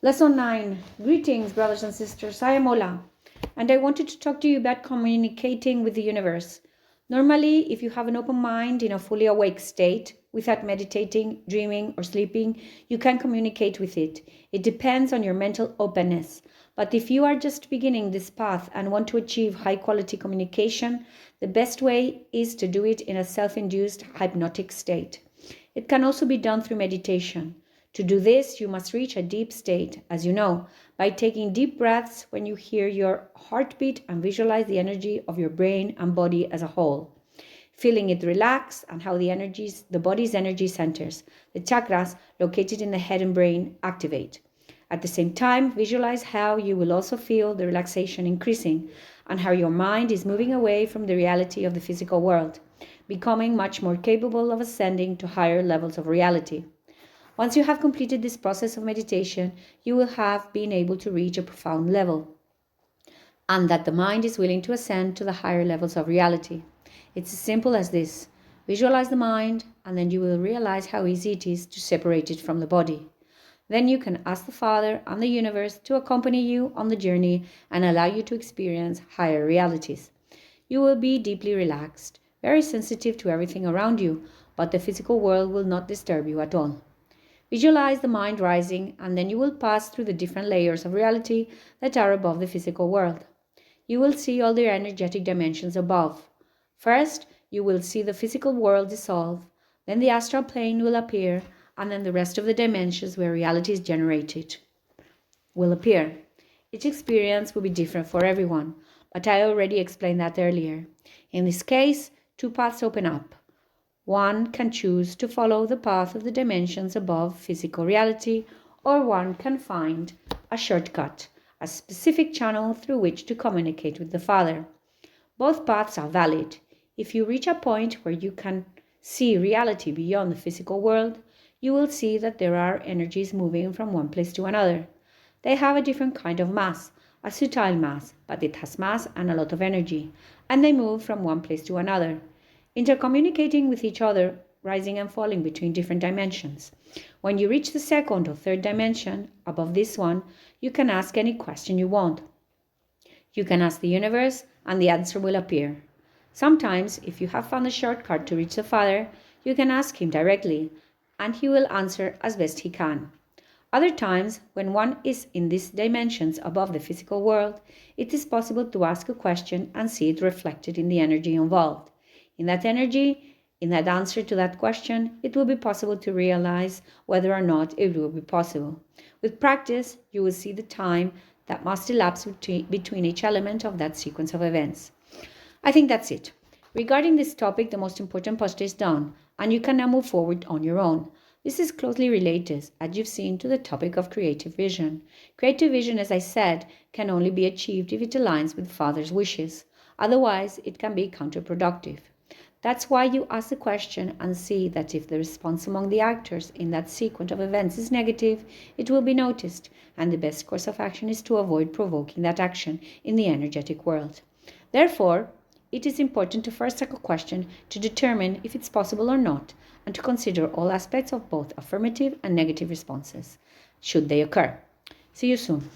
Lesson 9. Greetings, brothers and sisters. I am Ola, and I wanted to talk to you about communicating with the universe. Normally, if you have an open mind in a fully awake state, without meditating, dreaming, or sleeping, you can communicate with it. It depends on your mental openness. But if you are just beginning this path and want to achieve high quality communication, the best way is to do it in a self-induced hypnotic state. It can also be done through meditation. To do this, you must reach a deep state, as you know, by taking deep breaths when you hear your heartbeat and visualize the energy of your brain and body as a whole. Feeling it relax and how the body's energy centers, the chakras located in the head and brain, activate. At the same time, visualize how you will also feel the relaxation increasing and how your mind is moving away from the reality of the physical world, becoming much more capable of ascending to higher levels of reality. Once you have completed this process of meditation, you will have been able to reach a profound level, and that the mind is willing to ascend to the higher levels of reality. It's as simple as this. Visualize the mind, and then you will realize how easy it is to separate it from the body. Then you can ask the Father and the universe to accompany you on the journey and allow you to experience higher realities. You will be deeply relaxed, very sensitive to everything around you, but the physical world will not disturb you at all. Visualize the mind rising, and then you will pass through the different layers of reality that are above the physical world. You will see all the energetic dimensions above. First, you will see the physical world dissolve, then the astral plane will appear, and then the rest of the dimensions where reality is generated will appear. Each experience will be different for everyone, but I already explained that earlier. In this case, two paths open up. One can choose to follow the path of the dimensions above physical reality, or one can find a shortcut, a specific channel through which to communicate with the Father. Both paths are valid. If you reach a point where you can see reality beyond the physical world, you will see that there are energies moving from one place to another. They have a different kind of mass, a subtle mass, but it has mass and a lot of energy, and they move from one place to another, intercommunicating with each other, rising and falling between different dimensions. When you reach the second or third dimension, above this one, you can ask any question you want. You can ask the universe, and the answer will appear. Sometimes, if you have found a shortcut to reach the Father, you can ask him directly, and he will answer as best he can. Other times, when one is in these dimensions above the physical world, it is possible to ask a question and see it reflected in the energy involved. In that energy, in that answer to that question, it will be possible to realize whether or not it will be possible. With practice, you will see the time that must elapse between each element of that sequence of events. I think that's it. Regarding this topic, the most important part is done, and you can now move forward on your own. This is closely related, as you've seen, to the topic of creative vision. Creative vision, as I said, can only be achieved if it aligns with Father's wishes. Otherwise, it can be counterproductive. That's why you ask the question and see that if the response among the actors in that sequence of events is negative, it will be noticed, and the best course of action is to avoid provoking that action in the energetic world. Therefore, it is important to first ask a question to determine if it's possible or not, and to consider all aspects of both affirmative and negative responses, should they occur. See you soon.